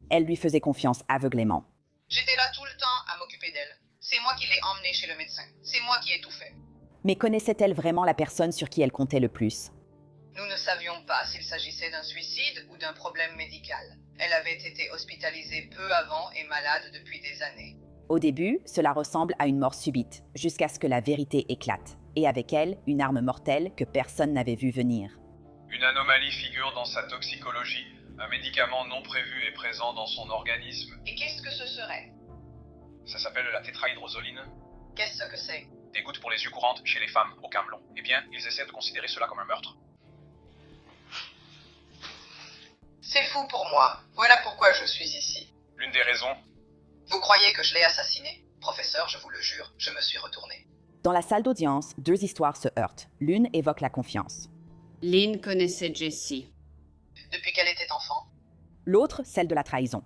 Elle lui faisait confiance aveuglément. J'étais là tout le temps à m'occuper d'elle. C'est moi qui l'ai emmenée chez le médecin. C'est moi qui ai tout fait. Mais connaissait-elle vraiment la personne sur qui elle comptait le plus? Nous ne savions pas s'il s'agissait d'un suicide ou d'un problème médical. Elle avait été hospitalisée peu avant et malade depuis des années. Au début, cela ressemble à une mort subite, jusqu'à ce que la vérité éclate. Et avec elle, une arme mortelle que personne n'avait vue venir. Une anomalie figure dans sa toxicologie. Un médicament non prévu est présent dans son organisme. Et qu'est-ce que ce serait? Ça s'appelle la tétrahydrozoline. Qu'est-ce que c'est? Des gouttes pour les yeux courantes chez les femmes au Camelon. Eh bien, ils essaient de considérer cela comme un meurtre. C'est fou pour moi. Voilà pourquoi je suis ici. L'une des raisons, Vous croyez que je l'ai assassiné? Professeur, je vous le jure, je me suis retourné. Dans la salle d'audience, deux histoires se heurtent. L'une évoque la confiance. Lynn connaissait Jessie. Depuis qu'elle était enfant. L'autre, celle de la trahison.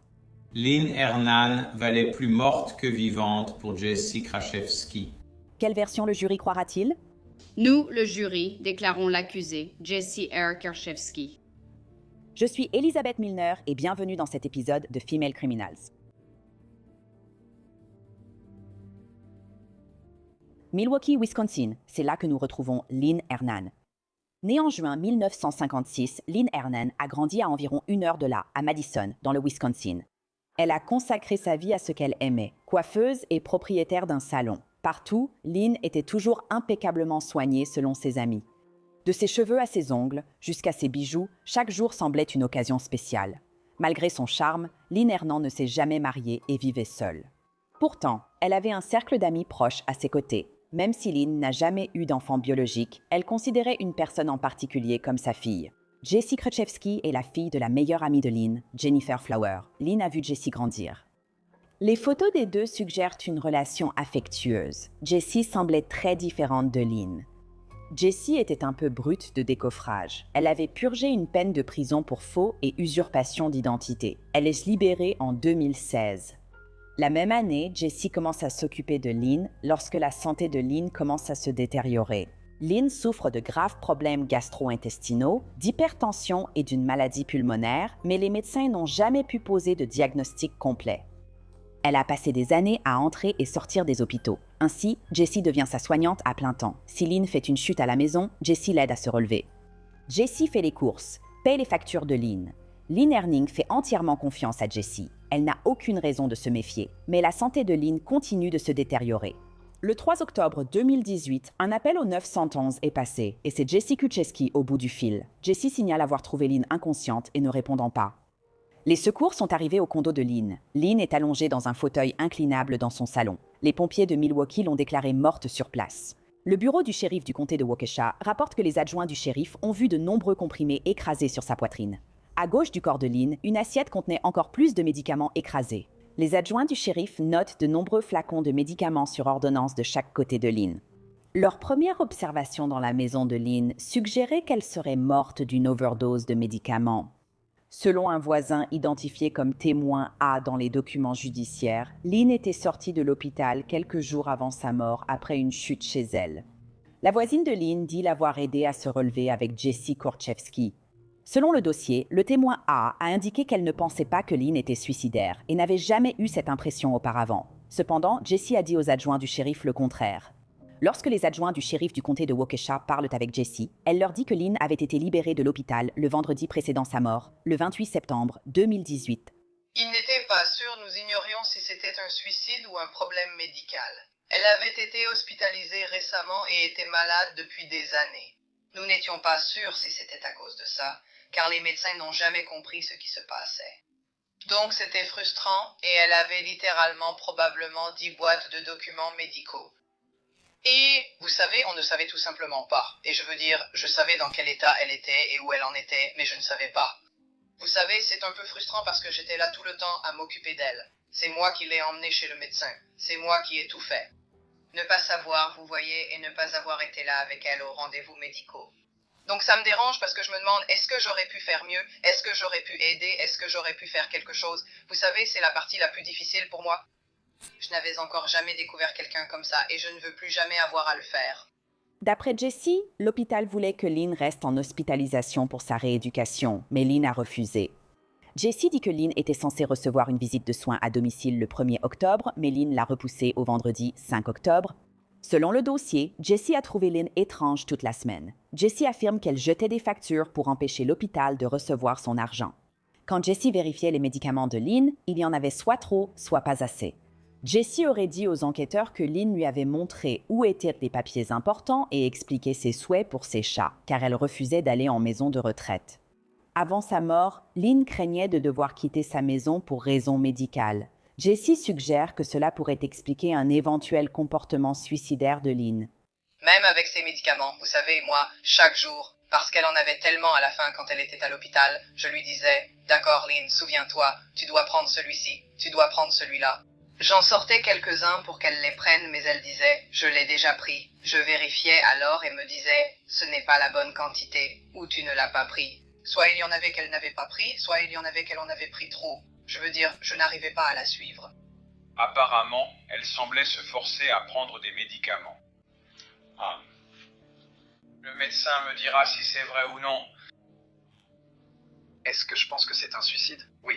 Lynn Hernan valait plus morte que vivante pour Jessie Kraszewski. Quelle version le jury croira-t-il? Nous, le jury, déclarons l'accusé, Jessie R. Kraszewski. Je suis Elisabeth Milner et bienvenue dans cet épisode de Female Criminals. Milwaukee, Wisconsin, c'est là que nous retrouvons Lynn Hernan. Née en juin 1956, Lynn Hernan a grandi à environ 1 heure de là, à Madison, dans le Wisconsin. Elle a consacré sa vie à ce qu'elle aimait, coiffeuse et propriétaire d'un salon. Partout, Lynn était toujours impeccablement soignée selon ses amis. De ses cheveux à ses ongles, jusqu'à ses bijoux, chaque jour semblait une occasion spéciale. Malgré son charme, Lynn Hernan ne s'est jamais mariée et vivait seule. Pourtant, elle avait un cercle d'amis proches à ses côtés. Même si Lynn n'a jamais eu d'enfant biologique, elle considérait une personne en particulier comme sa fille. Jessie Kraszewski est la fille de la meilleure amie de Lynn, Jennifer Flower. Lynn a vu Jessie grandir. Les photos des deux suggèrent une relation affectueuse. Jessie semblait très différente de Lynn. Jessie était un peu brute de décoffrage. Elle avait purgé une peine de prison pour faux et usurpation d'identité. Elle est libérée en 2016. La même année, Jessie commence à s'occuper de Lynn lorsque la santé de Lynn commence à se détériorer. Lynn souffre de graves problèmes gastro-intestinaux, d'hypertension et d'une maladie pulmonaire, mais les médecins n'ont jamais pu poser de diagnostic complet. Elle a passé des années à entrer et sortir des hôpitaux. Ainsi, Jessie devient sa soignante à plein temps. Si Lynn fait une chute à la maison, Jessie l'aide à se relever. Jessie fait les courses, paye les factures de Lynn. Lynn Herning fait entièrement confiance à Jessie. Elle n'a aucune raison de se méfier, mais la santé de Lynn continue de se détériorer. Le 3 octobre 2018, un appel au 911 est passé et c'est Jessie Kraszewski au bout du fil. Jessie signale avoir trouvé Lynn inconsciente et ne répondant pas. Les secours sont arrivés au condo de Lynn. Lynn est allongée dans un fauteuil inclinable dans son salon. Les pompiers de Milwaukee l'ont déclarée morte sur place. Le bureau du shérif du comté de Waukesha rapporte que les adjoints du shérif ont vu de nombreux comprimés écrasés sur sa poitrine. À gauche du corps de Lynn, une assiette contenait encore plus de médicaments écrasés. Les adjoints du shérif notent de nombreux flacons de médicaments sur ordonnance de chaque côté de Lynn. Leur première observation dans la maison de Lynn suggérait qu'elle serait morte d'une overdose de médicaments. Selon un voisin identifié comme témoin A dans les documents judiciaires, Lynn était sortie de l'hôpital quelques jours avant sa mort après une chute chez elle. La voisine de Lynn dit l'avoir aidée à se relever avec Jessie Kraszewski. Selon le dossier, le témoin A a indiqué qu'elle ne pensait pas que Lynn était suicidaire et n'avait jamais eu cette impression auparavant. Cependant, Jessie a dit aux adjoints du shérif le contraire. Lorsque les adjoints du shérif du comté de Waukesha parlent avec Jessie, elle leur dit que Lynn avait été libérée de l'hôpital le vendredi précédant sa mort, le 28 septembre 2018. Il n'était pas sûr, nous ignorions si c'était un suicide ou un problème médical. Elle avait été hospitalisée récemment et était malade depuis des années. Nous n'étions pas sûrs si c'était à cause de ça, car les médecins n'ont jamais compris ce qui se passait. Donc c'était frustrant et elle avait littéralement probablement 10 boîtes de documents médicaux. Et, vous savez, on ne savait tout simplement pas. Et je veux dire, je savais dans quel état elle était et où elle en était, mais je ne savais pas. Vous savez, c'est un peu frustrant parce que j'étais là tout le temps à m'occuper d'elle. C'est moi qui l'ai emmenée chez le médecin. C'est moi qui ai tout fait. Ne pas savoir, vous voyez, et ne pas avoir été là avec elle aux rendez-vous médicaux. Donc ça me dérange parce que je me demande, est-ce que j'aurais pu faire mieux? Est-ce que j'aurais pu aider? Est-ce que j'aurais pu faire quelque chose? Vous savez, c'est la partie la plus difficile pour moi. Je n'avais encore jamais découvert quelqu'un comme ça et je ne veux plus jamais avoir à le faire. D'après Jessie, l'hôpital voulait que Lynn reste en hospitalisation pour sa rééducation, mais Lynn a refusé. Jessie dit que Lynn était censée recevoir une visite de soins à domicile le 1er octobre, mais Lynn l'a repoussée au vendredi 5 octobre. Selon le dossier, Jessie a trouvé Lynn étrange toute la semaine. Jessie affirme qu'elle jetait des factures pour empêcher l'hôpital de recevoir son argent. Quand Jessie vérifiait les médicaments de Lynn, il y en avait soit trop, soit pas assez. Jessie aurait dit aux enquêteurs que Lynn lui avait montré où étaient les papiers importants et expliqué ses souhaits pour ses chats, car elle refusait d'aller en maison de retraite. Avant sa mort, Lynn craignait de devoir quitter sa maison pour raisons médicales. Jessie suggère que cela pourrait expliquer un éventuel comportement suicidaire de Lynn. Même avec ses médicaments, vous savez, moi, chaque jour, parce qu'elle en avait tellement à la fin quand elle était à l'hôpital, je lui disais « D'accord, Lynn, souviens-toi, tu dois prendre celui-ci, tu dois prendre celui-là. » J'en sortais quelques-uns pour qu'elle les prenne, mais elle disait « Je l'ai déjà pris. » Je vérifiais alors et me disais « Ce n'est pas la bonne quantité, ou tu ne l'as pas pris. » Soit il y en avait qu'elle n'avait pas pris, soit il y en avait qu'elle en avait pris trop. Je veux dire, je n'arrivais pas à la suivre. Apparemment, elle semblait se forcer à prendre des médicaments. Ah. Le médecin me dira si c'est vrai ou non. Est-ce que je pense que c'est un suicide? Oui.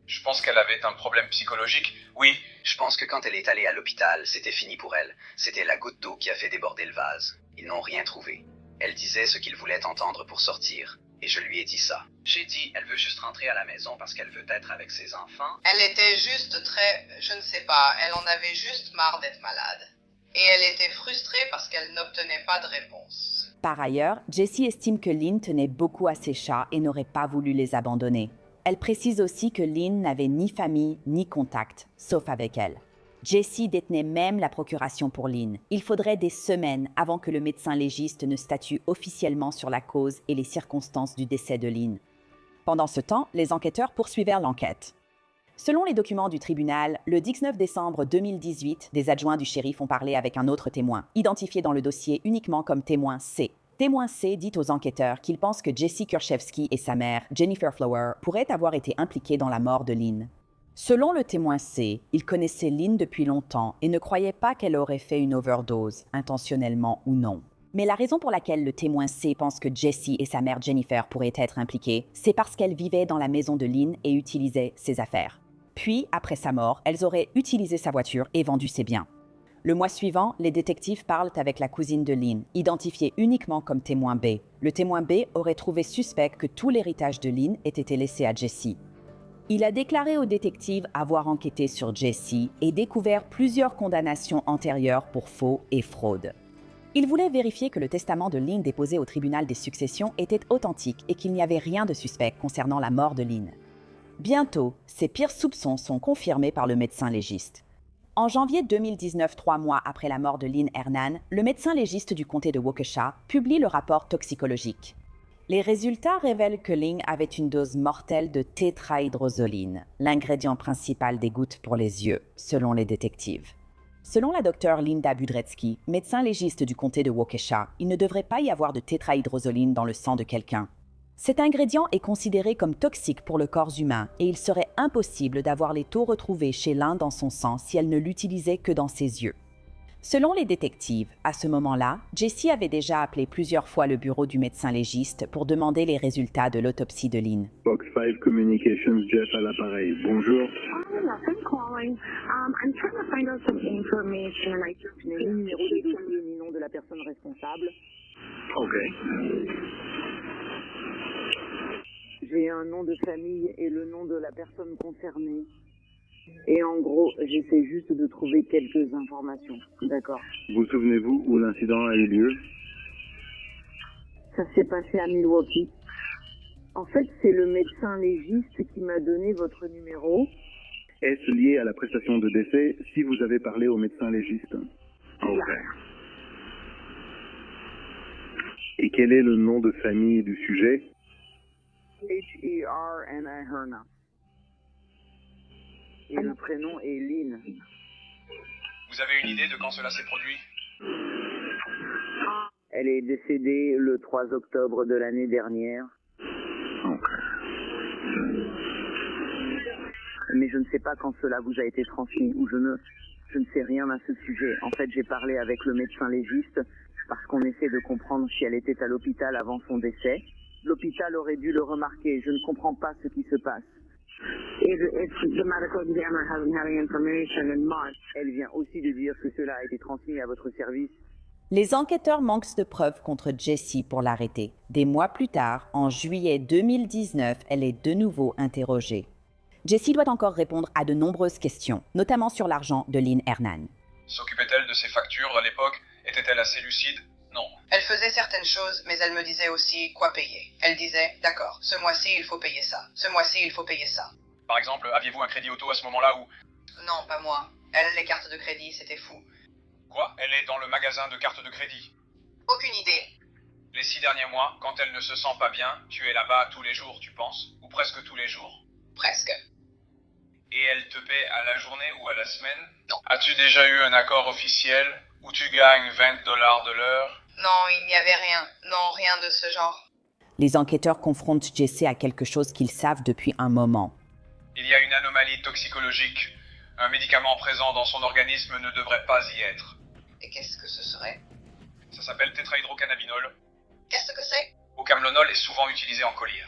Je pense qu'elle avait un problème psychologique. Oui. Je pense que quand elle est allée à l'hôpital, c'était fini pour elle. C'était la goutte d'eau qui a fait déborder le vase. Ils n'ont rien trouvé. Elle disait ce qu'ils voulaient entendre pour sortir. Et je lui ai dit ça. J'ai dit, elle veut juste rentrer à la maison parce qu'elle veut être avec ses enfants. Elle était juste très... je ne sais pas, elle en avait juste marre d'être malade. Et elle était frustrée parce qu'elle n'obtenait pas de réponse. Par ailleurs, Jessie estime que Lynn tenait beaucoup à ses chats et n'aurait pas voulu les abandonner. Elle précise aussi que Lynn n'avait ni famille ni contact, sauf avec elle. Jessie détenait même la procuration pour Lynn. Il faudrait des semaines avant que le médecin légiste ne statue officiellement sur la cause et les circonstances du décès de Lynn. Pendant ce temps, les enquêteurs poursuivèrent l'enquête. Selon les documents du tribunal, le 19 décembre 2018, des adjoints du shérif ont parlé avec un autre témoin, identifié dans le dossier uniquement comme témoin C. Témoin C dit aux enquêteurs qu'il pense que Jessie Kurchevsky et sa mère, Jennifer Flower, pourraient avoir été impliquées dans la mort de Lynn. Selon le témoin C, il connaissait Lynn depuis longtemps et ne croyait pas qu'elle aurait fait une overdose, intentionnellement ou non. Mais la raison pour laquelle le témoin C pense que Jessie et sa mère Jennifer pourraient être impliquées, c'est parce qu'elles vivaient dans la maison de Lynn et utilisaient ses affaires. Puis, après sa mort, elles auraient utilisé sa voiture et vendu ses biens. Le mois suivant, les détectives parlent avec la cousine de Lynn, identifiée uniquement comme témoin B. Le témoin B aurait trouvé suspect que tout l'héritage de Lynn ait été laissé à Jessie. Il a déclaré aux détectives avoir enquêté sur Jessie et découvert plusieurs condamnations antérieures pour faux et fraude. Il voulait vérifier que le testament de Lynn déposé au tribunal des successions était authentique et qu'il n'y avait rien de suspect concernant la mort de Lynn. Bientôt, ses pires soupçons sont confirmés par le médecin légiste. En janvier 2019, 3 mois après la mort de Lynn Hernan, le médecin légiste du comté de Waukesha publie le rapport toxicologique. Les résultats révèlent que Lynn avait une dose mortelle de tétrahydrozoline, l'ingrédient principal des gouttes pour les yeux, selon les détectives. Selon la docteure Linda Budretsky, médecin légiste du comté de Waukesha, il ne devrait pas y avoir de tétrahydrozoline dans le sang de quelqu'un. Cet ingrédient est considéré comme toxique pour le corps humain et il serait impossible d'avoir les taux retrouvés chez l'un dans son sang si elle ne l'utilisait que dans ses yeux. Selon les détectives, à ce moment-là, Jessie avait déjà appelé plusieurs fois le bureau du médecin légiste pour demander les résultats de l'autopsie de Lynn. Box 5 Communications, Jeff à l'appareil. Bonjour. Nothing calling. I'm trying to find out some information. Je n'ai ni numéro de dossier ni nom de la personne responsable. Ok. J'ai un nom de famille et le nom de la personne concernée. Et en gros, j'essaie juste de trouver quelques informations. D'accord. Vous souvenez-vous où l'incident a eu lieu? Ça s'est passé à Milwaukee. En fait, c'est le médecin légiste qui m'a donné votre numéro. Est-ce lié à la prestation de décès si vous avez parlé au médecin légiste? Ok. Et quel est le nom de famille du sujet? Herna Herna. Et le prénom est Lynn. Vous avez une idée de quand cela s'est produit? Elle est décédée le 3 octobre de l'année dernière. Mais je ne sais pas quand cela vous a été transmis ou je ne sais rien à ce sujet. En fait, j'ai parlé avec le médecin légiste parce qu'on essaie de comprendre si elle était à l'hôpital avant son décès. L'hôpital aurait dû le remarquer. Je ne comprends pas ce qui se passe. It's the medical examiner hasn't had any information in months. Elle vient aussi de dire que cela a été transmis à votre service. Les enquêteurs manquent de preuves contre Jessie pour l'arrêter. Des mois plus tard, en juillet 2019, elle est de nouveau interrogée. Jessie doit encore répondre à de nombreuses questions, notamment sur l'argent de Lynn Hernan. S'occupait-elle de ses factures à l'époque? Était-elle assez lucide? Non. Elle faisait certaines choses, mais elle me disait aussi quoi payer. Elle disait, d'accord, ce mois-ci il faut payer ça, ce mois-ci il faut payer ça. Par exemple, aviez-vous un crédit auto à ce moment-là ou... Non, pas moi. Elle, les cartes de crédit, c'était fou. Quoi? Elle est dans le magasin de cartes de crédit? Aucune idée. Les 6 derniers mois, quand elle ne se sent pas bien, tu es là-bas tous les jours, tu penses? Ou presque tous les jours? Presque. Et elle te paie à la journée ou à la semaine? Non. As-tu déjà eu un accord officiel où tu gagnes $20 de l'heure? Non, il n'y avait rien. Non, rien de ce genre. Les enquêteurs confrontent Jessie à quelque chose qu'ils savent depuis un moment. Il y a une anomalie toxicologique. Un médicament présent dans son organisme ne devrait pas y être. Et qu'est-ce que ce serait? Ça s'appelle tétrahydrocannabinol. Qu'est-ce que c'est? Ocamlonol est souvent utilisé en collyre.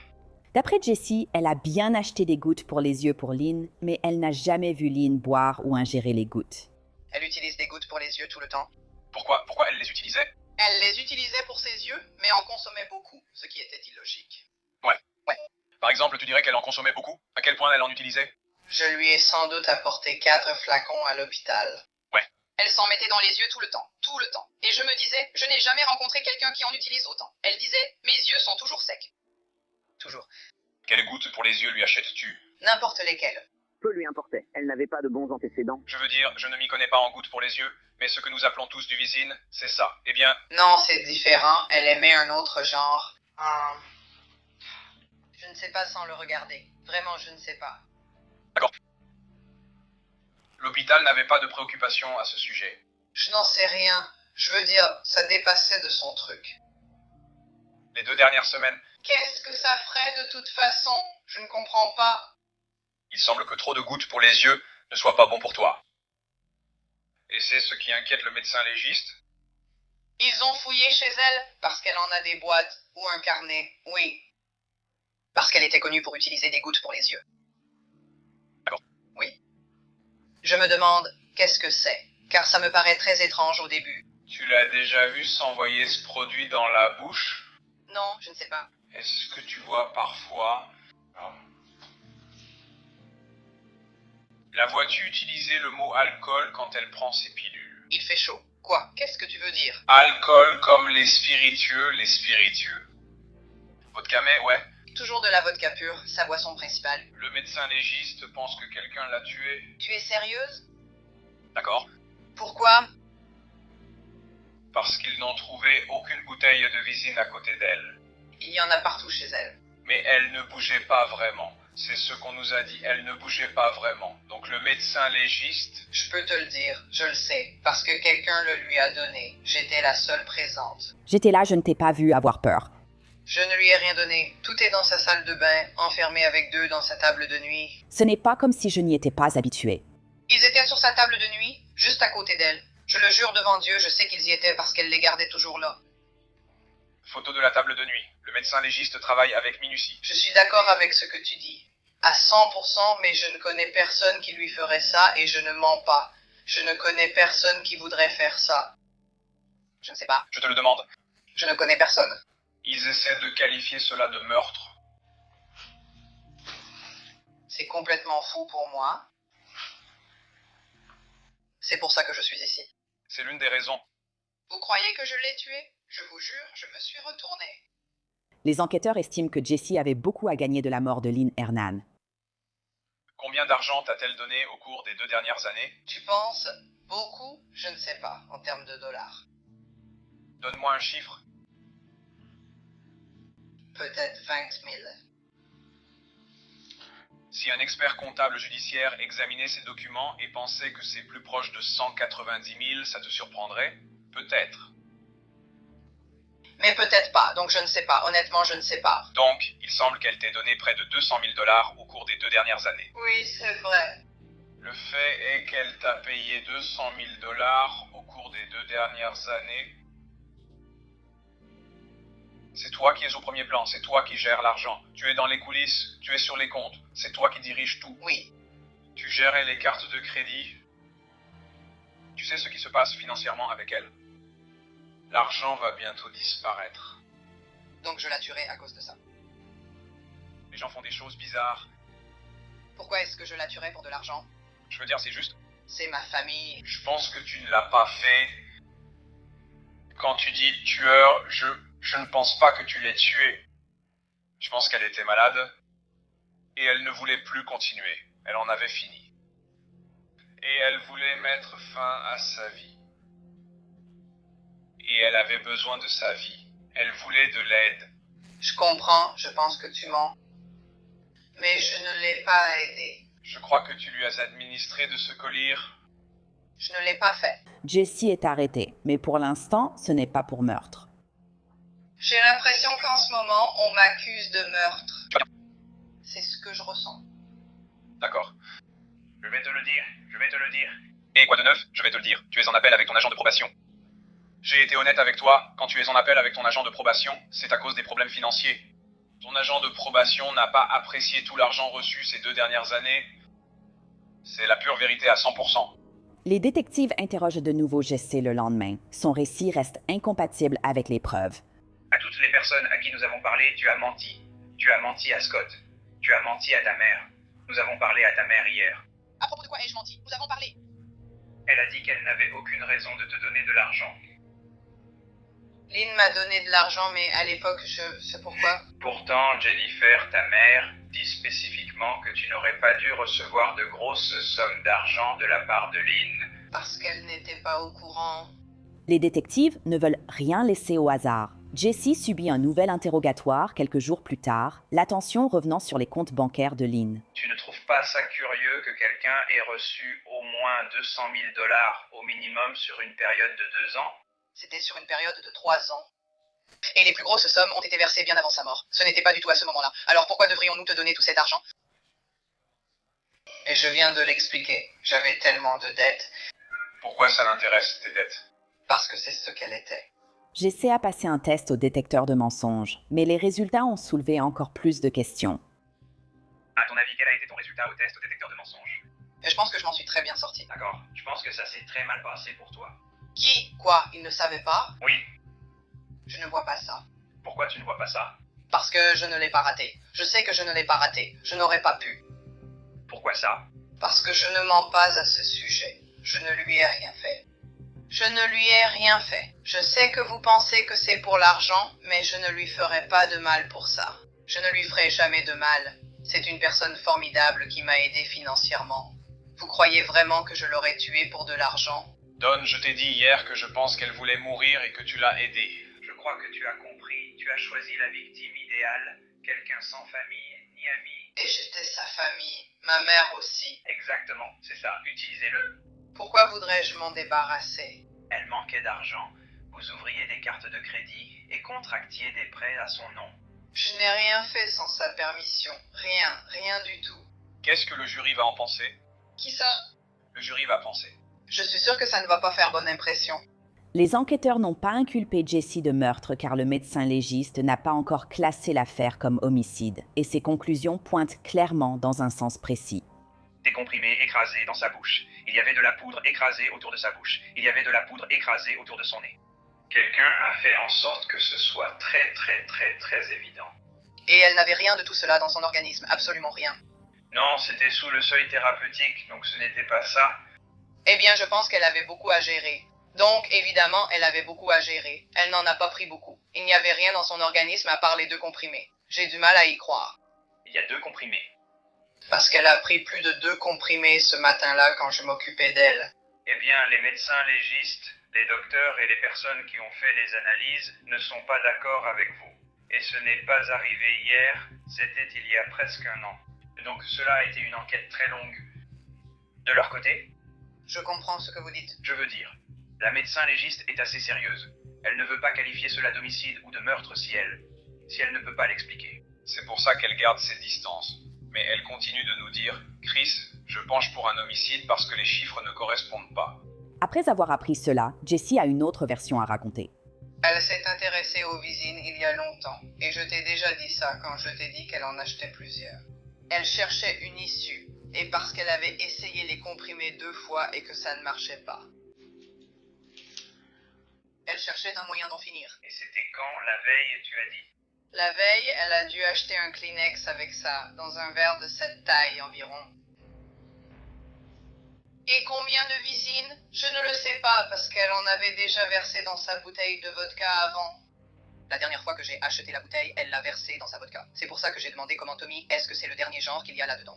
D'après Jessie, elle a bien acheté des gouttes pour les yeux pour Lynn, mais elle n'a jamais vu Lynn boire ou ingérer les gouttes. Elle utilise des gouttes pour les yeux tout le temps. Pourquoi elle les utilisait? Elle les utilisait pour ses yeux, mais en consommait beaucoup, ce qui était illogique. Ouais. Ouais. Par exemple, tu dirais qu'elle en consommait beaucoup? À quel point elle en utilisait? Je lui ai sans doute apporté 4 flacons à l'hôpital. Ouais. Elle s'en mettait dans les yeux tout le temps. Et je me disais, je n'ai jamais rencontré quelqu'un qui en utilise autant. Elle disait, mes yeux sont toujours secs. Toujours. Quelles gouttes pour les yeux lui achètes-tu? N'importe lesquelles. Peu lui importait. Elle n'avait pas de bons antécédents. Je veux dire, je ne m'y connais pas en gouttes pour les yeux, mais ce que nous appelons tous du Visine, c'est ça. Eh bien... Non, c'est différent. Elle aimait un autre genre. Je ne sais pas sans le regarder. Vraiment, je ne sais pas. D'accord. L'hôpital n'avait pas de préoccupation à ce sujet. Je n'en sais rien. Je veux dire, ça dépassait de son truc. Les 2 dernières semaines... Qu'est-ce que ça ferait de toute façon? Je ne comprends pas. Il semble que trop de gouttes pour les yeux ne soit pas bon pour toi. Et c'est ce qui inquiète le médecin légiste? Ils ont fouillé chez elle parce qu'elle en a des boîtes ou un carnet, oui. Parce qu'elle était connue pour utiliser des gouttes pour les yeux. D'accord. Oui. Je me demande qu'est-ce que c'est, car ça me paraît très étrange au début. Tu l'as déjà vu s'envoyer ce produit dans la bouche? Non, je ne sais pas. Est-ce que tu vois parfois... La vois-tu utiliser le mot alcool quand elle prend ses pilules? Il fait chaud. Quoi? Qu'est-ce que tu veux dire? Alcool comme les spiritueux. Vodka mais, ouais. Toujours de la vodka pure, sa boisson principale. Le médecin légiste pense que quelqu'un l'a tuée. Tu es sérieuse? D'accord. Pourquoi? Parce qu'ils n'ont trouvé aucune bouteille de Visine à côté d'elle. Il y en a partout chez elle. Mais elle ne bougeait pas vraiment. C'est ce qu'on nous a dit, elle ne bougeait pas vraiment. Donc le médecin légiste... Je peux te le dire, je le sais, parce que quelqu'un le lui a donné. J'étais la seule présente. J'étais là, je ne t'ai pas vu avoir peur. Je ne lui ai rien donné. Tout est dans sa salle de bain, enfermé avec 2 dans sa table de nuit. Ce n'est pas comme si je n'y étais pas habituée. Ils étaient sur sa table de nuit, juste à côté d'elle. Je le jure devant Dieu, je sais qu'ils y étaient parce qu'elle les gardait toujours là. Photo de la table de nuit. Le médecin légiste travaille avec minutie. Je suis d'accord avec ce que tu dis. À 100%, mais je ne connais personne qui lui ferait ça et je ne mens pas. Je ne connais personne qui voudrait faire ça. Je ne sais pas. Je te le demande. Je ne connais personne. Ils essaient de qualifier cela de meurtre. C'est complètement fou pour moi. C'est pour ça que je suis ici. C'est l'une des raisons. Vous croyez que je l'ai tué? Je vous jure, je me suis retourné. Les enquêteurs estiment que Jessie avait beaucoup à gagner de la mort de Lynn Hernan. Combien d'argent t'a-t-elle donné au cours des 2 dernières années? Tu penses beaucoup? Je ne sais pas, en termes de dollars. Donne-moi un chiffre. Peut-être 20 000. Si un expert comptable judiciaire examinait ces documents et pensait que c'est plus proche de 190 000, ça te surprendrait? Peut-être. Mais peut-être pas, donc je ne sais pas. Honnêtement, je ne sais pas. Donc, il semble qu'elle t'ait donné près de 200 000 $ au cours des 2 dernières années. Oui, c'est vrai. Le fait est qu'elle t'a payé 200 000 $ au cours des 2 dernières années. C'est toi qui es au premier plan, c'est toi qui gères l'argent. Tu es dans les coulisses, tu es sur les comptes, c'est toi qui diriges tout. Oui. Tu gérais les cartes de crédit. Tu sais ce qui se passe financièrement avec elle. L'argent va bientôt disparaître. Donc je la tuerai à cause de ça. Les gens font des choses bizarres. Pourquoi est-ce que je la tuerais pour de l'argent? Je veux dire, c'est juste... C'est ma famille. Je pense que tu ne l'as pas fait. Quand tu dis tueur, je ne pense pas que tu l'aies tuée. Je pense qu'elle était malade. Et elle ne voulait plus continuer. Elle en avait fini. Et elle voulait mettre fin à sa vie. Et elle avait besoin de sa vie. Elle voulait de l'aide. Je comprends, je pense que tu mens. Mais je ne l'ai pas aidée. Je crois que tu lui as administré de ce collier. Je ne l'ai pas fait. Jessie est arrêtée, mais pour l'instant, ce n'est pas pour meurtre. J'ai l'impression qu'en ce moment, on m'accuse de meurtre. C'est ce que je ressens. D'accord. Je vais te le dire. Et quoi de neuf? Je vais te le dire. Tu es en appel avec ton agent de probation. J'ai été honnête avec toi. Quand tu es en appel avec ton agent de probation, c'est à cause des problèmes financiers. Ton agent de probation n'a pas apprécié tout l'argent reçu ces 2 dernières années. C'est la pure vérité à 100%. Les détectives interrogent de nouveau Jesse le lendemain. Son récit reste incompatible avec les preuves. À toutes les personnes à qui nous avons parlé, tu as menti. Tu as menti à Scott. Tu as menti à ta mère. Nous avons parlé à ta mère hier. À propos de quoi ai-je menti? Nous avons parlé. Elle a dit qu'elle n'avait aucune raison de te donner de l'argent. Lynn m'a donné de l'argent, mais à l'époque, je sais pourquoi. Pourtant, Jennifer, ta mère, dit spécifiquement que tu n'aurais pas dû recevoir de grosses sommes d'argent de la part de Lynn. Parce qu'elle n'était pas au courant. Les détectives ne veulent rien laisser au hasard. Jessie subit un nouvel interrogatoire quelques jours plus tard, l'attention revenant sur les comptes bancaires de Lynn. Tu ne trouves pas ça curieux que quelqu'un ait reçu au moins 200 000 $ au minimum sur une période de 2 ans? C'était sur une période de 3 ans. Et les plus grosses sommes ont été versées bien avant sa mort. Ce n'était pas du tout à ce moment-là. Alors pourquoi devrions-nous te donner tout cet argent? Et je viens de l'expliquer. J'avais tellement de dettes. Pourquoi ça l'intéresse, tes dettes? Parce que c'est ce qu'elle était. J'essaie à passer un test au détecteur de mensonges, mais les résultats ont soulevé encore plus de questions. À ton avis, quel a été ton résultat au test au détecteur de mensonges? Et je pense que je m'en suis très bien sorti. D'accord. Je pense que ça s'est très mal passé pour toi. Qui? Quoi? Il ne savait pas? Oui. Je ne vois pas ça. Pourquoi tu ne vois pas ça? Parce que je ne l'ai pas raté. Je sais que je ne l'ai pas raté. Je n'aurais pas pu. Pourquoi ça? Parce que je ne mens pas à ce sujet. Je ne lui ai rien fait. Je ne lui ai rien fait. Je sais que vous pensez que c'est pour l'argent, mais je ne lui ferai pas de mal pour ça. Je ne lui ferai jamais de mal. C'est une personne formidable qui m'a aidé financièrement. Vous croyez vraiment que je l'aurais tuée pour de l'argent? Don, je t'ai dit hier que je pense qu'elle voulait mourir et que tu l'as aidée. Je crois que tu as compris. Tu as choisi la victime idéale, quelqu'un sans famille ni amis. Et j'étais sa famille. Ma mère aussi. Exactement, c'est ça. Utilisez-le. Pourquoi voudrais-je m'en débarrasser? Elle manquait d'argent. Vous ouvriez des cartes de crédit et contractiez des prêts à son nom. Je n'ai rien fait sans sa permission. Rien du tout. Qu'est-ce que le jury va en penser? Qui ça? Le jury va penser. Je suis sûre que ça ne va pas faire bonne impression. Les enquêteurs n'ont pas inculpé Jessie de meurtre car le médecin légiste n'a pas encore classé l'affaire comme homicide, et ses conclusions pointent clairement dans un sens précis. Des comprimés écrasés dans sa bouche. Il y avait de la poudre écrasée autour de sa bouche. Il y avait de la poudre écrasée autour de son nez. Quelqu'un a fait en sorte que ce soit très évident. Et elle n'avait rien de tout cela dans son organisme, absolument rien. Non, c'était sous le seuil thérapeutique, donc ce n'était pas ça. Eh bien, je pense qu'elle avait beaucoup à gérer. Donc, évidemment, elle avait beaucoup à gérer. Elle n'en a pas pris beaucoup. Il n'y avait rien dans son organisme à part les 2 comprimés. J'ai du mal à y croire. Il y a 2 comprimés. Parce qu'elle a pris plus de 2 comprimés ce matin-là quand je m'occupais d'elle. Eh bien, les médecins légistes, les docteurs et les personnes qui ont fait les analyses ne sont pas d'accord avec vous. Et ce n'est pas arrivé hier, c'était il y a presque 1 an. Donc cela a été une enquête très longue. De leur côté, je comprends ce que vous dites. Je veux dire, la médecin légiste est assez sérieuse. Elle ne veut pas qualifier cela d'homicide ou de meurtre si elle ne peut pas l'expliquer. C'est pour ça qu'elle garde ses distances. Mais elle continue de nous dire « Chris, je penche pour un homicide parce que les chiffres ne correspondent pas. » Après avoir appris cela, Jessie a une autre version à raconter. Elle s'est intéressée aux visines il y a longtemps, et je t'ai déjà dit ça quand je t'ai dit qu'elle en achetait plusieurs. Elle cherchait une issue, et parce qu'elle avait essayé les comprimés 2 fois et que ça ne marchait pas. Elle cherchait un moyen d'en finir. Et c'était quand, la veille, tu as dit? La veille, elle a dû acheter un Kleenex avec ça, dans un verre de cette taille environ. Et combien de visines? Je ne le sais pas, parce qu'elle en avait déjà versé dans sa bouteille de vodka avant. La dernière fois que j'ai acheté la bouteille, elle l'a versée dans sa vodka. C'est pour ça que j'ai demandé comment Tommy, est-ce que c'est le dernier genre qu'il y a là-dedans?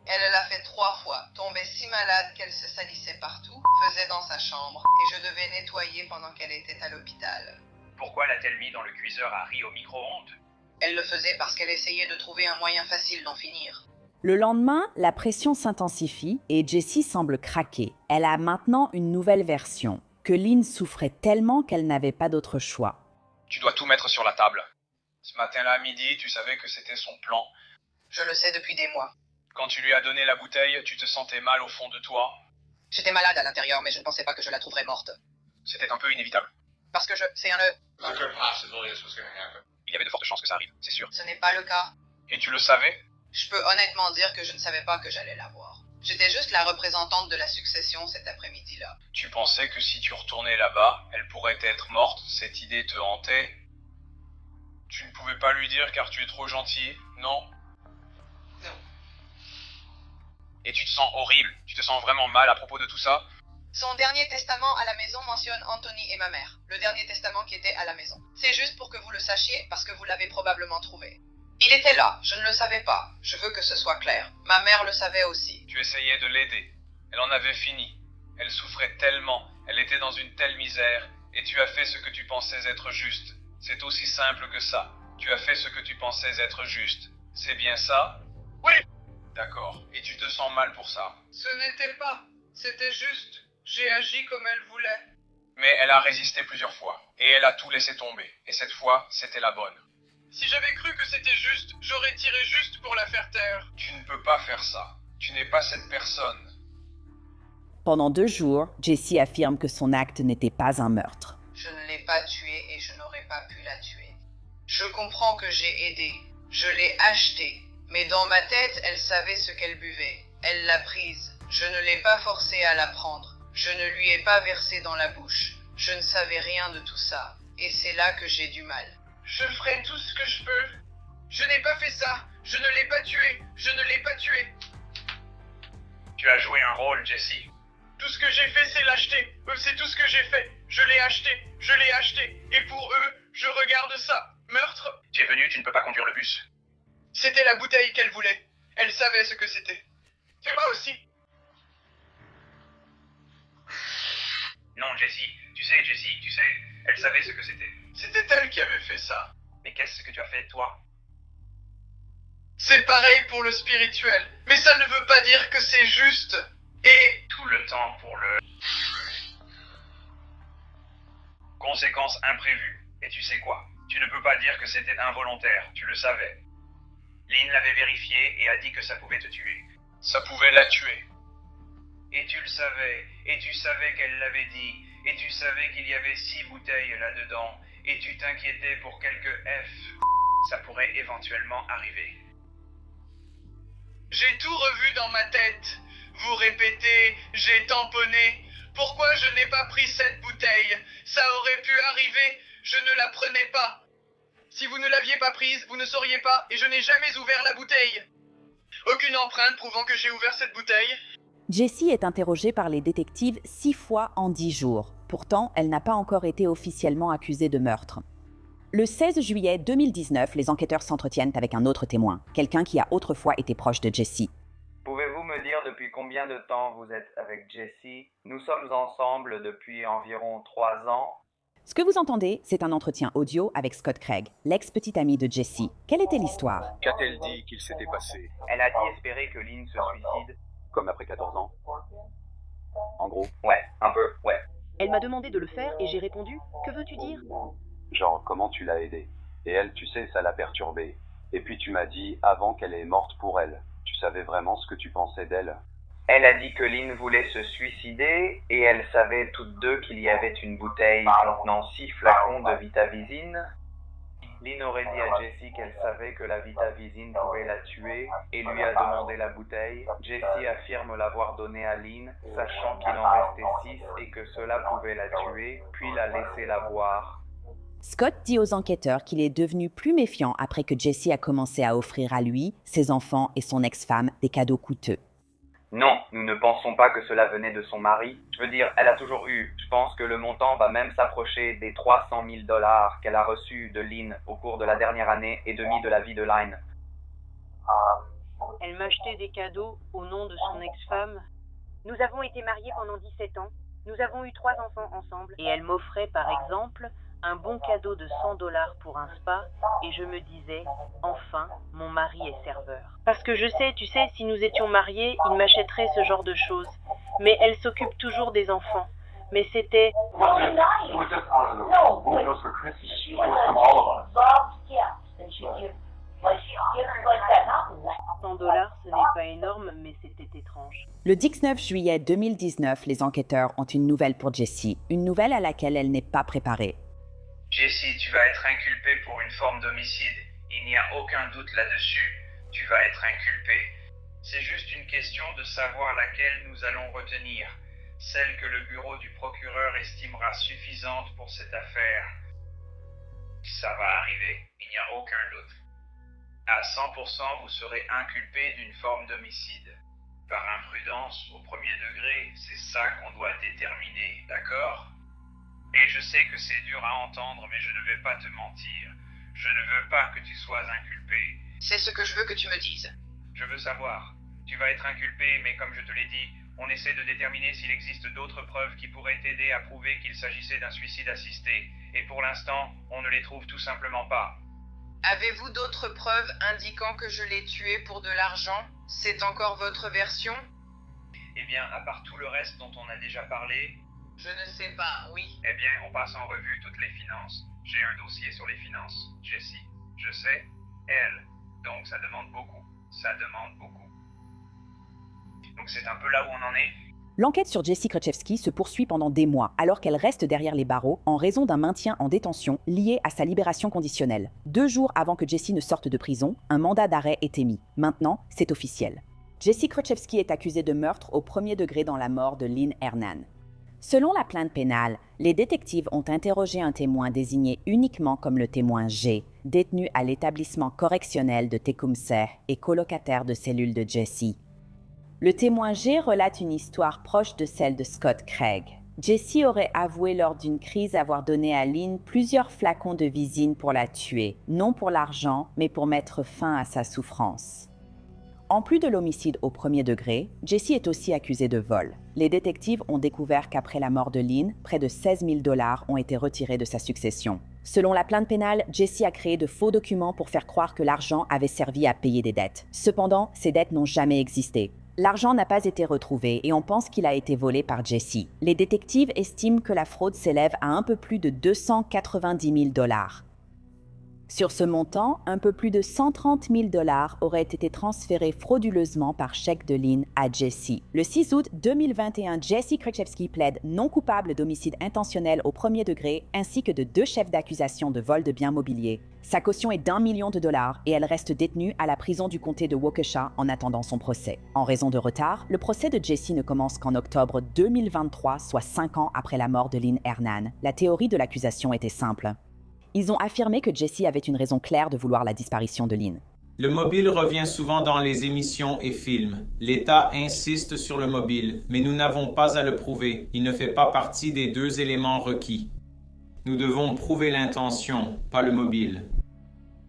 Elle l'a fait 3 fois, tombait si malade qu'elle se salissait partout, faisait dans sa chambre, et je devais nettoyer pendant qu'elle était à l'hôpital. Pourquoi l'a-t-elle mis dans le cuiseur à riz au micro-ondes? Elle le faisait parce qu'elle essayait de trouver un moyen facile d'en finir. Le lendemain, la pression s'intensifie et Jessie semble craquer. Elle a maintenant une nouvelle version, que Lynn souffrait tellement qu'elle n'avait pas d'autre choix. Tu dois tout mettre sur la table. Ce matin-là à midi, tu savais que c'était son plan. Je le sais depuis des mois. Quand tu lui as donné la bouteille, tu te sentais mal au fond de toi. J'étais malade à l'intérieur, mais je ne pensais pas que je la trouverais morte. C'était un peu inévitable. Parce que c'est un... Il y avait de fortes chances que ça arrive, c'est sûr. Ce n'est pas le cas. Et tu le savais? Je peux honnêtement dire que je ne savais pas que j'allais la voir. J'étais juste la représentante de la succession cet après-midi-là. Tu pensais que si tu retournais là-bas, elle pourrait être morte, cette idée te hantait? Tu ne pouvais pas lui dire car tu es trop gentil, non? Non. Et tu te sens horrible, tu te sens vraiment mal à propos de tout ça? Son dernier testament à la maison mentionne Anthony et ma mère. Le dernier testament qui était à la maison. C'est juste pour que vous le sachiez, parce que vous l'avez probablement trouvé. Il était là, je ne le savais pas. Je veux que ce soit clair. Ma mère le savait aussi. Tu essayais de l'aider. Elle en avait fini. Elle souffrait tellement, elle était dans une telle misère, et tu as fait ce que tu pensais être juste. C'est aussi simple que ça. Tu as fait ce que tu pensais être juste. C'est bien ça? Oui. D'accord. Et tu te sens mal pour ça? Ce n'était pas. C'était juste. J'ai agi comme elle voulait. Mais elle a résisté plusieurs fois, et elle a tout laissé tomber. Et cette fois, c'était la bonne. Si j'avais cru que c'était juste, j'aurais tiré juste pour la faire taire. Tu ne peux pas faire ça. Tu n'es pas cette personne. Pendant 2 jours, Jessie affirme que son acte n'était pas un meurtre. Je ne l'ai pas tuée et je n'aurais pas pu la tuer. Je comprends que j'ai aidé. Je l'ai achetée. Mais dans ma tête, elle savait ce qu'elle buvait. Elle l'a prise. Je ne l'ai pas forcée à la prendre. Je ne lui ai pas versé dans la bouche. Je ne savais rien de tout ça. Et c'est là que j'ai du mal. Je ferai tout ce que je peux. Je n'ai pas fait ça. Je ne l'ai pas tué. Je ne l'ai pas tué. Tu as joué un rôle, Jessie. Tout ce que j'ai fait, c'est l'acheter. C'est tout ce que j'ai fait. Je l'ai acheté. Je l'ai acheté. Et pour eux, je regarde ça. Meurtre. Tu es venu, tu ne peux pas conduire le bus. C'était la bouteille qu'elle voulait. Elle savait ce que c'était. C'est moi aussi. Non, Jessie, tu sais, elle savait ce que c'était. C'était elle qui avait fait ça. Mais qu'est-ce que tu as fait, toi? C'est pareil pour le spirituel. Mais ça ne veut pas dire que c'est juste. Et tout le temps pour le... Conséquences imprévues. Et tu sais quoi? Tu ne peux pas dire que c'était involontaire, tu le savais. Lynn l'avait vérifié et a dit que ça pouvait te tuer. Ça pouvait la tuer. Et tu le savais, et tu savais qu'elle l'avait dit, et tu savais qu'il y avait 6 bouteilles là-dedans, et tu t'inquiétais pour quelques F. Ça pourrait éventuellement arriver. J'ai tout revu dans ma tête. Vous répétez, j'ai tamponné. Pourquoi je n'ai pas pris cette bouteille? Ça aurait pu arriver, je ne la prenais pas. Si vous ne l'aviez pas prise, vous ne sauriez pas, et je n'ai jamais ouvert la bouteille. Aucune empreinte prouvant que j'ai ouvert cette bouteille. Jessie est interrogée par les détectives 6 fois en 10 jours. Pourtant, elle n'a pas encore été officiellement accusée de meurtre. Le 16 juillet 2019, les enquêteurs s'entretiennent avec un autre témoin, quelqu'un qui a autrefois été proche de Jessie. Pouvez-vous me dire depuis combien de temps vous êtes avec Jessie? Nous sommes ensemble depuis environ 3 ans. Ce que vous entendez, c'est un entretien audio avec Scott Craig, l'ex-petite amie de Jessie. Quelle était l'histoire? Qu'a-t-elle dit qu'il s'était passé? Elle a dit espérer que Lynn se suicide. Comme après 14 ans? En gros? Ouais, un peu, ouais. Elle m'a demandé de le faire et j'ai répondu « Que veux-tu dire ?» Genre, comment tu l'as aidée? Et elle, tu sais, ça l'a perturbée. Et puis tu m'as dit, avant qu'elle est morte pour elle, tu savais vraiment ce que tu pensais d'elle? Elle a dit que Lynn voulait se suicider et elles savaient toutes deux qu'il y avait une bouteille contenant 6 flacons de Vitavisine. Lynn aurait dit à Jessie qu'elle savait que la Vitavisine pouvait la tuer et lui a demandé la bouteille. Jessie affirme l'avoir donnée à Lynn, sachant qu'il en restait 6 et que cela pouvait la tuer, puis la laisser la boire. Scott dit aux enquêteurs qu'il est devenu plus méfiant après que Jessie a commencé à offrir à lui, ses enfants et son ex-femme des cadeaux coûteux. Non, nous ne pensons pas que cela venait de son mari. Je veux dire, elle a toujours eu. Je pense que le montant va même s'approcher des 300 000 $ qu'elle a reçus de Lynn au cours de la dernière année et demie de la vie de Lynn. Elle m'achetait des cadeaux au nom de son ex-femme. Nous avons été mariés pendant 17 ans. Nous avons eu 3 enfants ensemble. Et elle m'offrait, par exemple, un bon cadeau de 100 $ pour un spa, et je me disais, enfin, mon mari est serveur. Parce que je sais, tu sais, si nous étions mariés, il m'achèterait ce genre de choses. Mais elle s'occupe toujours des enfants. Mais c'était... 100 $, ce n'est pas énorme, mais c'était étrange. Le 19 juillet 2019, les enquêteurs ont une nouvelle pour Jessie, une nouvelle à laquelle elle n'est pas préparée. Jessie, tu vas être inculpée pour une forme d'homicide. Il n'y a aucun doute là-dessus. Tu vas être inculpée. C'est juste une question de savoir laquelle nous allons retenir. Celle que le bureau du procureur estimera suffisante pour cette affaire. Ça va arriver. Il n'y a aucun doute. À 100%, vous serez inculpé d'une forme d'homicide. Par imprudence, au premier degré, c'est ça qu'on doit déterminer, d'accord ? Et je sais que c'est dur à entendre, mais je ne vais pas te mentir. Je ne veux pas que tu sois inculpé. C'est ce que je veux que tu me dises. Je veux savoir. Tu vas être inculpé, mais comme je te l'ai dit, on essaie de déterminer s'il existe d'autres preuves qui pourraient t'aider à prouver qu'il s'agissait d'un suicide assisté. Et pour l'instant, on ne les trouve tout simplement pas. Avez-vous d'autres preuves indiquant que je l'ai tué pour de l'argent? C'est encore votre version? Eh bien, à part tout le reste dont on a déjà parlé... Je ne sais pas, oui. Eh bien, on passe en revue toutes les finances. J'ai un dossier sur les finances, Jessie. Je sais, elle. Donc ça demande beaucoup. Ça demande beaucoup. Donc c'est un peu là où on en est. L'enquête sur Jessie Kretchevsky se poursuit pendant des mois, alors qu'elle reste derrière les barreaux en raison d'un maintien en détention lié à sa libération conditionnelle. 2 jours avant que Jessie ne sorte de prison, un mandat d'arrêt est émis. Maintenant, c'est officiel. Jessie Kretchevsky est accusée de meurtre au premier degré dans la mort de Lynn Hernan. Selon la plainte pénale, les détectives ont interrogé un témoin désigné uniquement comme le témoin G, détenu à l'établissement correctionnel de Tecumseh et colocataire de cellule de Jessie. Le témoin G relate une histoire proche de celle de Scott Craig. Jessie aurait avoué lors d'une crise avoir donné à Lynn plusieurs flacons de Visine pour la tuer, non pour l'argent, mais pour mettre fin à sa souffrance. En plus de l'homicide au premier degré, Jessie est aussi accusée de vol. Les détectives ont découvert qu'après la mort de Lynn, près de 16 000 $ ont été retirés de sa succession. Selon la plainte pénale, Jessie a créé de faux documents pour faire croire que l'argent avait servi à payer des dettes. Cependant, ces dettes n'ont jamais existé. L'argent n'a pas été retrouvé et on pense qu'il a été volé par Jessie. Les détectives estiment que la fraude s'élève à un peu plus de 290 000 $. Sur ce montant, un peu plus de 130 000 $ auraient été transférés frauduleusement par chèque de Lynn à Jessie. Le 6 août 2021, Jessie Kretchevsky plaide non coupable d'homicide intentionnel au premier degré ainsi que de 2 chefs d'accusation de vol de biens mobiliers. Sa caution est d'1 million de $ et elle reste détenue à la prison du comté de Waukesha en attendant son procès. En raison de retard, le procès de Jessie ne commence qu'en octobre 2023, soit 5 ans après la mort de Lynn Hernan. La théorie de l'accusation était simple. Ils ont affirmé que Jessie avait une raison claire de vouloir la disparition de Lynn. Le mobile revient souvent dans les émissions et films. L'État insiste sur le mobile, mais nous n'avons pas à le prouver. Il ne fait pas partie des 2 éléments requis. Nous devons prouver l'intention, pas le mobile.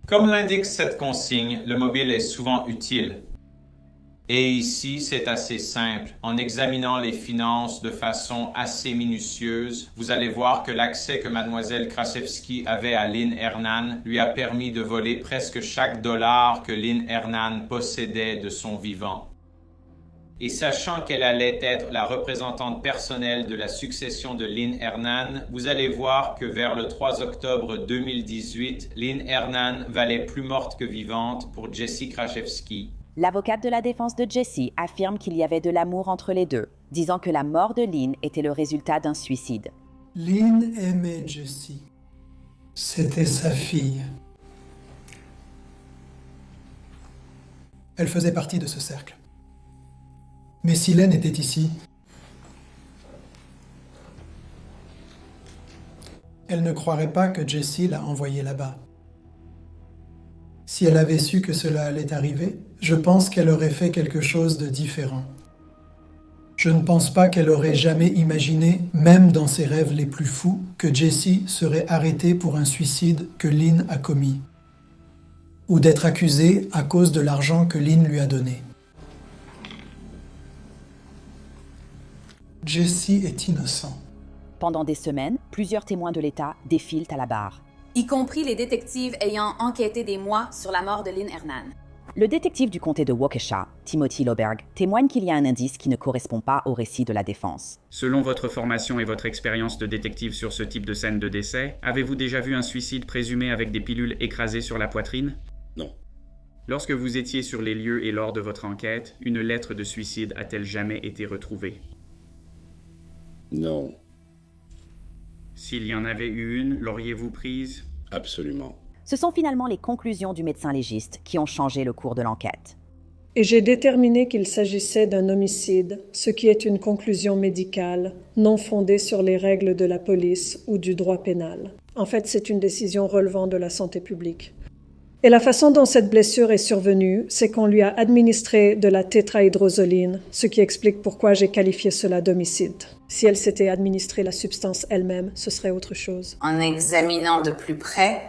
Comme l'indique cette consigne, le mobile est souvent utile. Et ici, c'est assez simple. En examinant les finances de façon assez minutieuse, vous allez voir que l'accès que Mlle Kretchevsky avait à Lynn Hernan lui a permis de voler presque chaque dollar que Lynn Hernan possédait de son vivant. Et sachant qu'elle allait être la représentante personnelle de la succession de Lynn Hernan, vous allez voir que vers le 3 octobre 2018, Lynn Hernan valait plus morte que vivante pour Jessie Kretchevsky. L'avocate de la défense de Jessie affirme qu'il y avait de l'amour entre les deux, disant que la mort de Lynn était le résultat d'un suicide. Lynn aimait Jessie. C'était sa fille. Elle faisait partie de ce cercle. Mais si Lynn était ici, elle ne croirait pas que Jessie l'a envoyée là-bas. Si elle avait su que cela allait arriver, je pense qu'elle aurait fait quelque chose de différent. Je ne pense pas qu'elle aurait jamais imaginé, même dans ses rêves les plus fous, que Jessie serait arrêtée pour un suicide que Lynn a commis, ou d'être accusée à cause de l'argent que Lynn lui a donné. Jessie est innocent. Pendant des semaines, plusieurs témoins de l'État défilent à la barre. Y compris les détectives ayant enquêté des mois sur la mort de Lynn Hernan. Le détective du comté de Waukesha, Timothy Loberg, témoigne qu'il y a un indice qui ne correspond pas au récit de la défense. Selon votre formation et votre expérience de détective sur ce type de scène de décès, avez-vous déjà vu un suicide présumé avec des pilules écrasées sur la poitrine? Non. Lorsque vous étiez sur les lieux et lors de votre enquête, une lettre de suicide a-t-elle jamais été retrouvée? Non. S'il y en avait eu une, l'auriez-vous prise? Absolument. Ce sont finalement les conclusions du médecin légiste qui ont changé le cours de l'enquête. Et j'ai déterminé qu'il s'agissait d'un homicide, ce qui est une conclusion médicale, non fondée sur les règles de la police ou du droit pénal. En fait, c'est une décision relevant de la santé publique. Et la façon dont cette blessure est survenue, c'est qu'on lui a administré de la tétrahydrozoline, ce qui explique pourquoi j'ai qualifié cela d'homicide. Si elle s'était administré la substance elle-même, ce serait autre chose. En examinant de plus près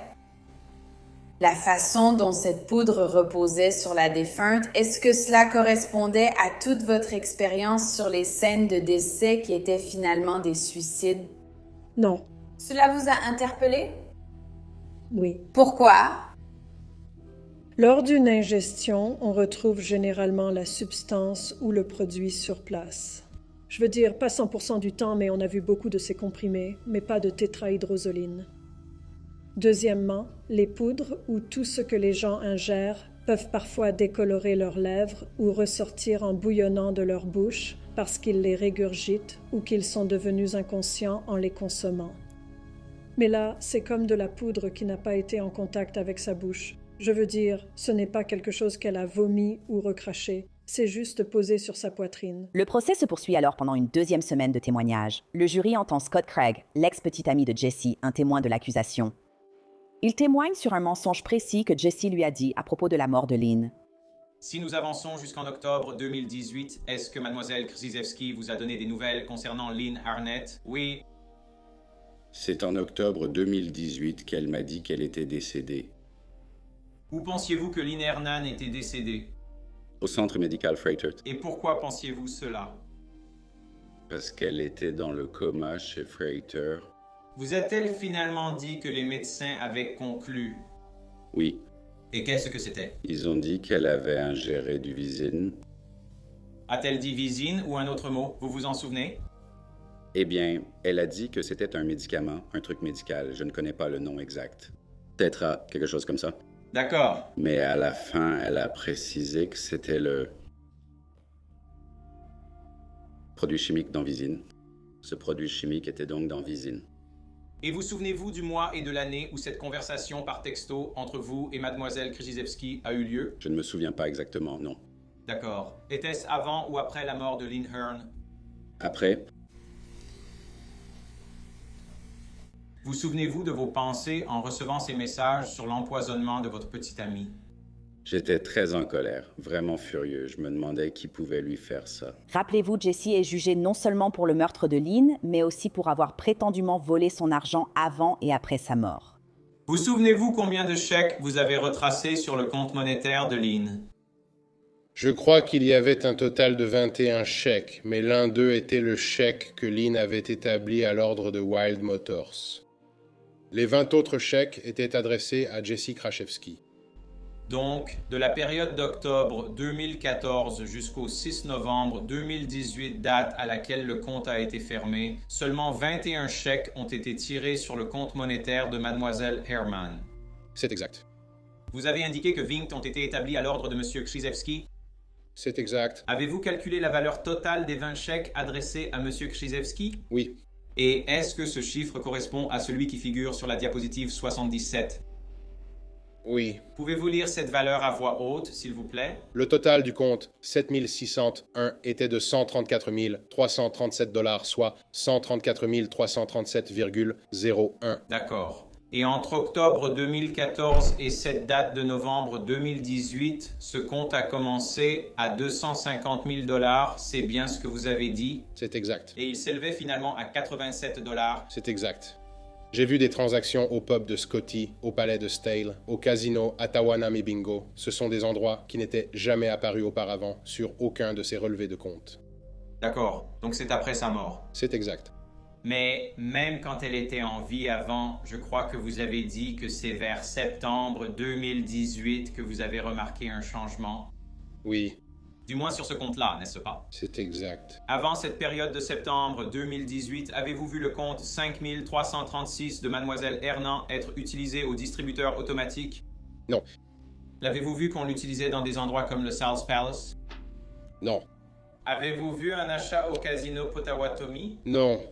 la façon dont cette poudre reposait sur la défunte, est-ce que cela correspondait à toute votre expérience sur les scènes de décès qui étaient finalement des suicides? Non. Cela vous a interpellé? Oui. Pourquoi? Lors d'une ingestion, on retrouve généralement la substance ou le produit sur place. Je veux dire, pas 100% du temps, mais on a vu beaucoup de ces comprimés, mais pas de tétrahydrozoline. Deuxièmement, les poudres ou tout ce que les gens ingèrent peuvent parfois décolorer leurs lèvres ou ressortir en bouillonnant de leur bouche parce qu'ils les régurgitent ou qu'ils sont devenus inconscients en les consommant. Mais là, c'est comme de la poudre qui n'a pas été en contact avec sa bouche. Je veux dire, ce n'est pas quelque chose qu'elle a vomi ou recraché, c'est juste posé sur sa poitrine. Le procès se poursuit alors pendant une deuxième semaine de témoignages. Le jury entend Scott Craig, l'ex-petit ami de Jessie, un témoin de l'accusation. Il témoigne sur un mensonge précis que Jessie lui a dit à propos de la mort de Lynn. Si nous avançons jusqu'en octobre 2018, est-ce que Mademoiselle Krzyzewski vous a donné des nouvelles concernant Lynn Arnett? Oui. C'est en octobre 2018 qu'elle m'a dit qu'elle était décédée. Où pensiez-vous que Lynn Hernan était décédée? Au centre médical Freitert. Et pourquoi pensiez-vous cela? Parce qu'elle était dans le coma chez Freitert. Vous a-t-elle finalement dit que les médecins avaient conclu? Oui. Et qu'est-ce que c'était? Ils ont dit qu'elle avait ingéré du Visine. A-t-elle dit Visine ou un autre mot? Vous vous en souvenez? Eh bien, elle a dit que c'était un médicament, un truc médical. Je ne connais pas le nom exact. Tetra, quelque chose comme ça. D'accord. Mais à la fin, elle a précisé que c'était le produit chimique d'Anvisine. Ce produit chimique était donc d'Anvisine. Et vous souvenez-vous du mois et de l'année où cette conversation par texto entre vous et Mademoiselle Krzyzewski a eu lieu? Je ne me souviens pas exactement, non. D'accord. Était-ce avant ou après la mort de Lynn Hearn? Après. Vous souvenez-vous de vos pensées en recevant ces messages sur l'empoisonnement de votre petite amie? J'étais très en colère, vraiment furieux. Je me demandais qui pouvait lui faire ça. Rappelez-vous, Jessie est jugée non seulement pour le meurtre de Lynn, mais aussi pour avoir prétendument volé son argent avant et après sa mort. Vous souvenez-vous combien de chèques vous avez retracés sur le compte monétaire de Lynn? Je crois qu'il y avait un total de 21 chèques, mais l'un d'eux était le chèque que Lynn avait établi à l'ordre de Wild Motors. Les 20 autres chèques étaient adressés à Jessie Kraszewski. Donc, de la période d'octobre 2014 jusqu'au 6 novembre 2018, date à laquelle le compte a été fermé, seulement 21 chèques ont été tirés sur le compte monétaire de Mademoiselle Herman. C'est exact. Vous avez indiqué que 20 ont été établis à l'ordre de M. Krzyzewski. C'est exact. Avez-vous calculé la valeur totale des 20 chèques adressés à M. Krzyzewski? Oui. Et est-ce que ce chiffre correspond à celui qui figure sur la diapositive 77? Oui. Pouvez-vous lire cette valeur à voix haute, s'il vous plaît? Le total du compte 7601 était de 134 337 $, soit 134 337,01. D'accord. Et entre octobre 2014 et cette date de novembre 2018, ce compte a commencé à 250 000 $, c'est bien ce que vous avez dit? C'est exact. Et il s'élevait finalement à 87 $. C'est exact. J'ai vu des transactions au pub de Scotty, au palais de Stale, au casino à Tawanami Bingo. Ce sont des endroits qui n'étaient jamais apparus auparavant sur aucun de ces relevés de compte. D'accord. Donc c'est après sa mort. C'est exact. Mais même quand elle était en vie avant, je crois que vous avez dit que c'est vers septembre 2018 que vous avez remarqué un changement. Oui. Du moins sur ce compte-là, n'est-ce pas? C'est exact. Avant cette période de septembre 2018, avez-vous vu le compte 5336 de Mademoiselle Hernan être utilisé au distributeur automatique? Non. L'avez-vous vu qu'on l'utilisait dans des endroits comme le Sal's Palace? Non. Avez-vous vu un achat au casino Potawatomi? Non.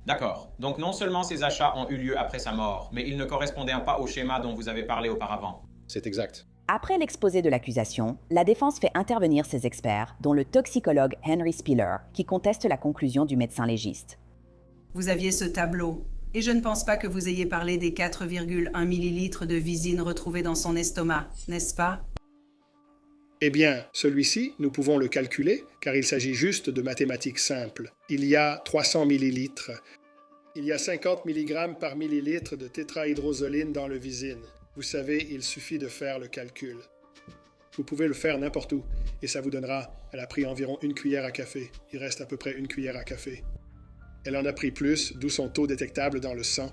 D'accord. Donc non seulement ces achats ont eu lieu après sa mort, mais ils ne correspondaient pas au schéma dont vous avez parlé auparavant. C'est exact. Après l'exposé de l'accusation, la défense fait intervenir ses experts, dont le toxicologue Henry Spiller, qui conteste la conclusion du médecin légiste. Vous aviez ce tableau, et je ne pense pas que vous ayez parlé des 4,1 millilitres de visine retrouvés dans son estomac, n'est-ce pas? Eh bien, celui-ci, nous pouvons le calculer, car il s'agit juste de mathématiques simples. Il y a 300 millilitres. Il y a 50 mg par millilitre de tétrahydrozoline dans le visine. Vous savez, il suffit de faire le calcul. Vous pouvez le faire n'importe où, et ça vous donnera, elle a pris environ 1 cuillère à café. Il reste à peu près 1 cuillère à café. Elle en a pris plus, d'où son taux détectable dans le sang.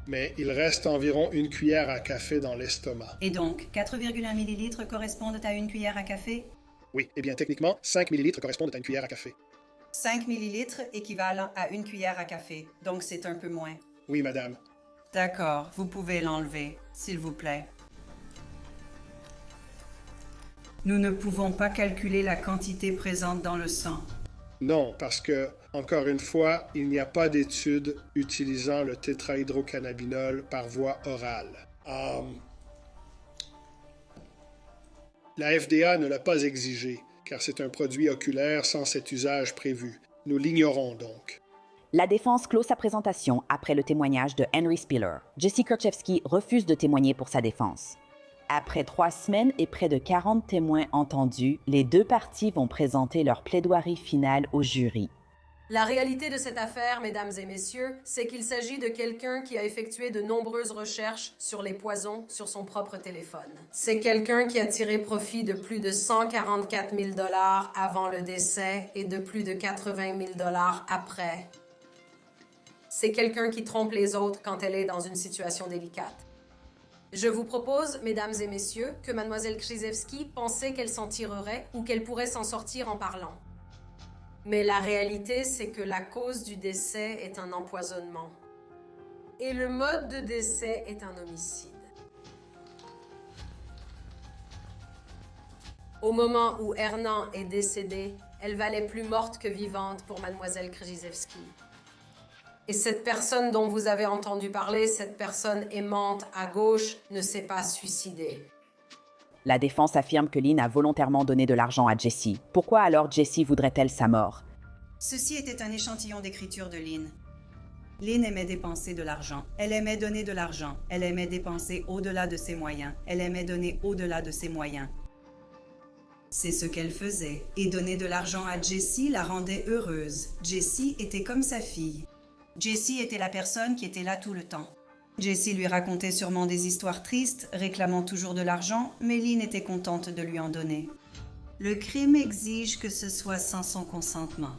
Mais il reste environ 1 cuillère à café dans l'estomac. Et donc, 4,1 millilitres correspondent à 1 cuillère à café? Oui, eh bien techniquement, 5 millilitres correspondent à 1 cuillère à café. 5 millilitres équivalent à 1 cuillère à café, donc c'est un peu moins. Oui, madame. D'accord, vous pouvez l'enlever, s'il vous plaît. Nous ne pouvons pas calculer la quantité présente dans le sang. Non, parce que, encore une fois, il n'y a pas d'études utilisant le tétrahydrocannabinol par voie orale. La FDA ne l'a pas exigé, car c'est un produit oculaire sans cet usage prévu. Nous l'ignorons donc. La défense clôt sa présentation après le témoignage de Henry Spiller. Jesse Kerchevsky refuse de témoigner pour sa défense. Après 3 semaines et près de 40 témoins entendus, les deux parties vont présenter leur plaidoirie finale au jury. La réalité de cette affaire, mesdames et messieurs, c'est qu'il s'agit de quelqu'un qui a effectué de nombreuses recherches sur les poisons sur son propre téléphone. C'est quelqu'un qui a tiré profit de plus de 144 000 $ avant le décès et de plus de 80 000 $ après. C'est quelqu'un qui trompe les autres quand elle est dans une situation délicate. Je vous propose, mesdames et messieurs, que Mademoiselle Krzyzewski pensait qu'elle s'en tirerait ou qu'elle pourrait s'en sortir en parlant. Mais la réalité, c'est que la cause du décès est un empoisonnement. Et le mode de décès est un homicide. Au moment où Hernan est décédée, elle valait plus morte que vivante pour Mademoiselle Krzyzewski. Et cette personne dont vous avez entendu parler, cette personne aimante à gauche, ne s'est pas suicidée. La défense affirme que Lynn a volontairement donné de l'argent à Jesse. Pourquoi alors Jesse voudrait-elle sa mort? Ceci était un échantillon d'écriture de Lynn. Lynn aimait dépenser de l'argent. Elle aimait donner de l'argent. Elle aimait dépenser au-delà de ses moyens. Elle aimait donner au-delà de ses moyens. C'est ce qu'elle faisait. Et donner de l'argent à Jessie la rendait heureuse. Jessie était comme sa fille. Jessie était la personne qui était là tout le temps. Jessie lui racontait sûrement des histoires tristes, réclamant toujours de l'argent, mais Lynn était contente de lui en donner. Le crime exige que ce soit sans son consentement.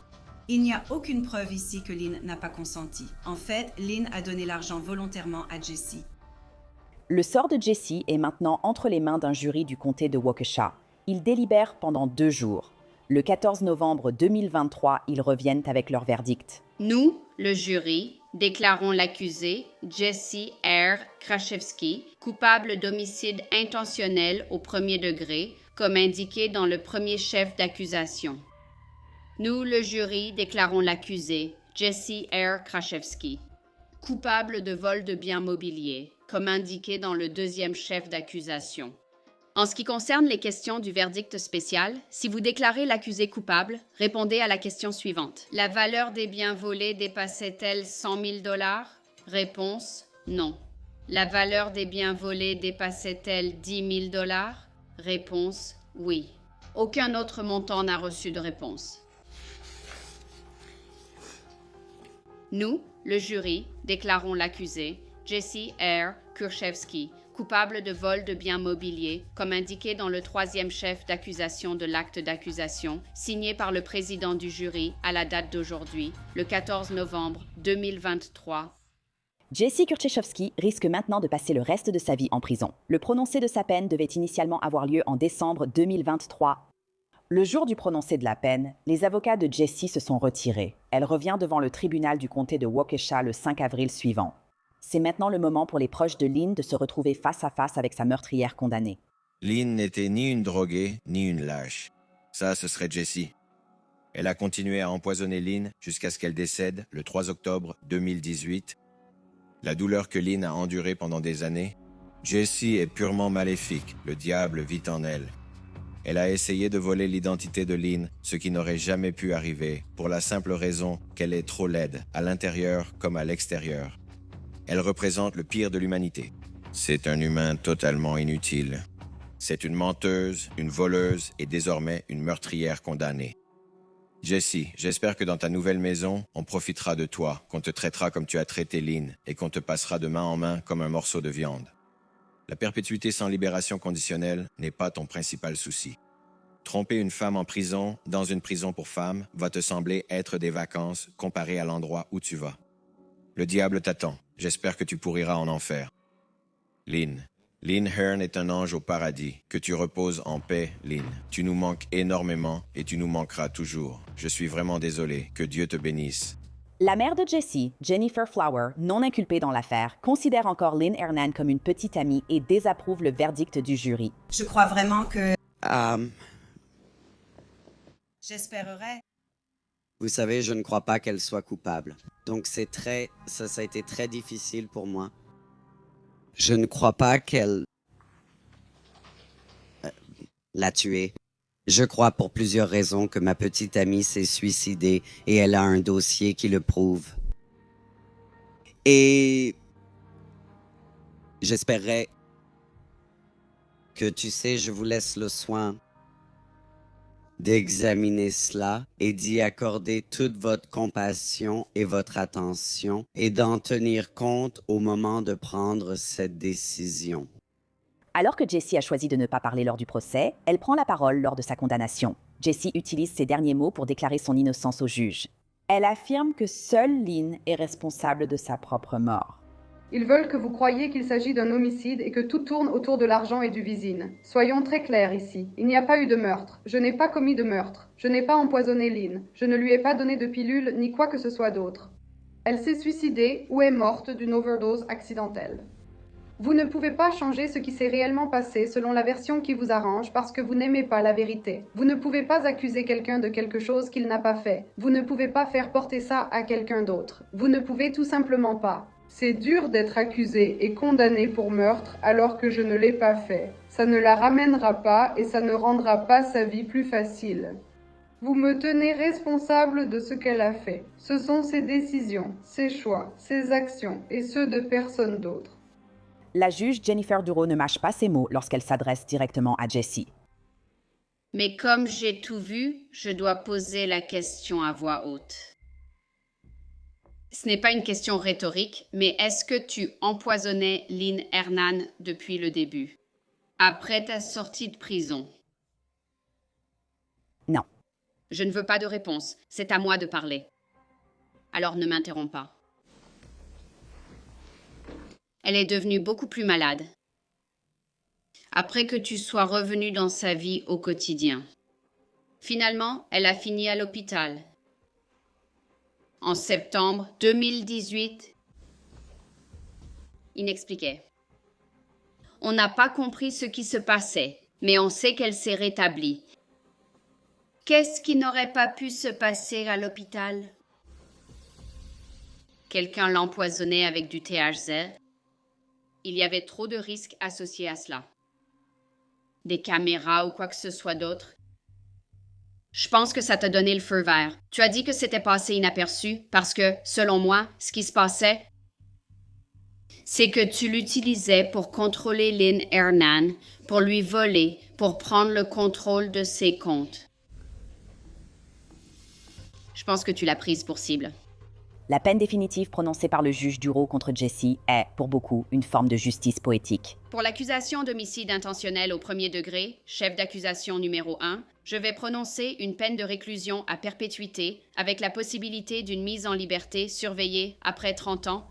Il n'y a aucune preuve ici que Lynn n'a pas consenti. En fait, Lynn a donné l'argent volontairement à Jessie. Le sort de Jesse est maintenant entre les mains d'un jury du comté de Waukesha. Ils délibèrent pendant 2 jours. Le 14 novembre 2023, ils reviennent avec leur verdict. Nous, le jury, déclarons l'accusé, Jesse R. Krzyzewski, coupable d'homicide intentionnel au 1er degré comme indiqué dans le premier chef d'accusation. Nous, le jury, déclarons l'accusé, Jesse R. Kraszewski, coupable de vol de biens mobiliers, comme indiqué dans le deuxième chef d'accusation. En ce qui concerne les questions du verdict spécial, si vous déclarez l'accusé coupable, répondez à la question suivante. La valeur des biens volés dépassait-elle 100 000 $? Réponse, non. La valeur des biens volés dépassait-elle 10 000 $? Réponse, oui. Aucun autre montant n'a reçu de réponse. Nous, le jury, déclarons l'accusé, Jesse R. Kraszewski, coupable de vol de biens mobiliers, comme indiqué dans le troisième chef d'accusation de l'acte d'accusation, signé par le président du jury à la date d'aujourd'hui, le 14 novembre 2023. Jesse Kraszewski risque maintenant de passer le reste de sa vie en prison. Le prononcé de sa peine devait initialement avoir lieu en décembre 2023. Le jour du prononcé de la peine, les avocats de Jessie se sont retirés. Elle revient devant le tribunal du comté de Waukesha le 5 avril suivant. C'est maintenant le moment pour les proches de Lynn de se retrouver face à face avec sa meurtrière condamnée. Lynn n'était ni une droguée, ni une lâche. Ça, ce serait Jessie. Elle a continué à empoisonner Lynn jusqu'à ce qu'elle décède le 3 octobre 2018. La douleur que Lynn a endurée pendant des années, Jessie est purement maléfique, le diable vit en elle. Elle a essayé de voler l'identité de Lynn, ce qui n'aurait jamais pu arriver, pour la simple raison qu'elle est trop laide, à l'intérieur comme à l'extérieur. Elle représente le pire de l'humanité. C'est un humain totalement inutile. C'est une menteuse, une voleuse et désormais une meurtrière condamnée. Jessie, j'espère que dans ta nouvelle maison, on profitera de toi, qu'on te traitera comme tu as traité Lynn et qu'on te passera de main en main comme un morceau de viande. La perpétuité sans libération conditionnelle n'est pas ton principal souci. Tromper une femme en prison, dans une prison pour femmes, va te sembler être des vacances comparé à l'endroit où tu vas. Le diable t'attend. J'espère que tu pourriras en enfer. Lynn. Lynn Hearn est un ange au paradis. Que tu reposes en paix, Lynn. Tu nous manques énormément et tu nous manqueras toujours. Je suis vraiment désolé. Que Dieu te bénisse. La mère de Jessie, Jennifer Flower, non inculpée dans l'affaire, considère encore Lynn Hernan comme une petite amie et désapprouve le verdict du jury. Je crois vraiment que... J'espérerais. Vous savez, je ne crois pas qu'elle soit coupable. Donc ça a été très difficile pour moi. Je ne crois pas qu'elle l'a tuée. Je crois pour plusieurs raisons que ma petite amie s'est suicidée et elle a un dossier qui le prouve. Et j'espérais que, tu sais, je vous laisse le soin d'examiner cela et d'y accorder toute votre compassion et votre attention et d'en tenir compte au moment de prendre cette décision. Alors que Jessie a choisi de ne pas parler lors du procès, elle prend la parole lors de sa condamnation. Jessie utilise ses derniers mots pour déclarer son innocence au juge. Elle affirme que seule Lynn est responsable de sa propre mort. Ils veulent que vous croyiez qu'il s'agit d'un homicide et que tout tourne autour de l'argent et du Visine. Soyons très clairs ici. Il n'y a pas eu de meurtre. Je n'ai pas commis de meurtre. Je n'ai pas empoisonné Lynn. Je ne lui ai pas donné de pilule ni quoi que ce soit d'autre. Elle s'est suicidée ou est morte d'une overdose accidentelle. Vous ne pouvez pas changer ce qui s'est réellement passé selon la version qui vous arrange parce que vous n'aimez pas la vérité. Vous ne pouvez pas accuser quelqu'un de quelque chose qu'il n'a pas fait. Vous ne pouvez pas faire porter ça à quelqu'un d'autre. Vous ne pouvez tout simplement pas. C'est dur d'être accusé et condamné pour meurtre alors que je ne l'ai pas fait. Ça ne la ramènera pas et ça ne rendra pas sa vie plus facile. Vous me tenez responsable de ce qu'elle a fait. Ce sont ses décisions, ses choix, ses actions et ceux de personne d'autre. La juge Jennifer Duro ne mâche pas ses mots lorsqu'elle s'adresse directement à Jessie. Mais comme j'ai tout vu, je dois poser la question à voix haute. Ce n'est pas une question rhétorique, mais est-ce que tu empoisonnais Lynn Hernan depuis le début, après ta sortie de prison? Non. Je ne veux pas de réponse. C'est à moi de parler. Alors ne m'interromps pas. Elle est devenue beaucoup plus malade après que tu sois revenu dans sa vie au quotidien. Finalement, elle a fini à l'hôpital. En septembre 2018, inexpliqué. On n'a pas compris ce qui se passait. Mais on sait qu'elle s'est rétablie. Qu'est-ce qui n'aurait pas pu se passer à l'hôpital? Quelqu'un l'empoisonnait avec du THZ. Il y avait trop de risques associés à cela. Des caméras ou quoi que ce soit d'autre. Je pense que ça t'a donné le feu vert. Tu as dit que c'était passé inaperçu parce que, selon moi, ce qui se passait, c'est que tu l'utilisais pour contrôler Lynn Hernan, pour lui voler, pour prendre le contrôle de ses comptes. Je pense que tu l'as prise pour cible. La peine définitive prononcée par le juge Duro contre Jesse est, pour beaucoup, une forme de justice poétique. Pour l'accusation d'homicide intentionnel au premier degré, chef d'accusation numéro 1, je vais prononcer une peine de réclusion à perpétuité avec la possibilité d'une mise en liberté surveillée après 30 ans.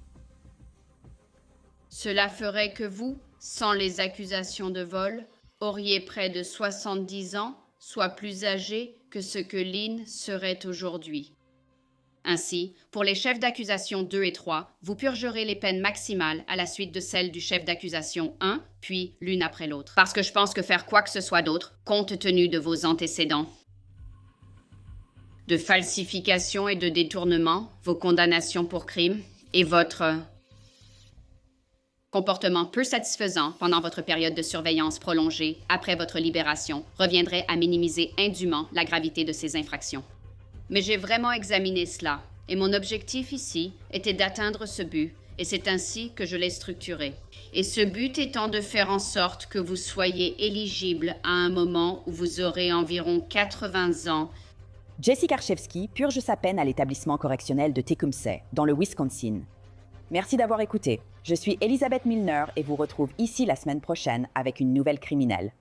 Cela ferait que vous, sans les accusations de vol, auriez près de 70 ans, soit plus âgé que ce que Lynn serait aujourd'hui. Ainsi, pour les chefs d'accusation 2 et 3, vous purgerez les peines maximales à la suite de celles du chef d'accusation 1, puis l'une après l'autre. Parce que je pense que faire quoi que ce soit d'autre, compte tenu de vos antécédents, de falsification et de détournement, vos condamnations pour crime et votre comportement peu satisfaisant pendant votre période de surveillance prolongée après votre libération reviendrait à minimiser indûment la gravité de ces infractions. Mais j'ai vraiment examiné cela, et mon objectif ici était d'atteindre ce but, et c'est ainsi que je l'ai structuré. Et ce but étant de faire en sorte que vous soyez éligible à un moment où vous aurez environ 80 ans. Jesse Karchevski purge sa peine à l'établissement correctionnel de Tecumseh, dans le Wisconsin. Merci d'avoir écouté. Je suis Elisabeth Milner et vous retrouve ici la semaine prochaine avec une nouvelle criminelle.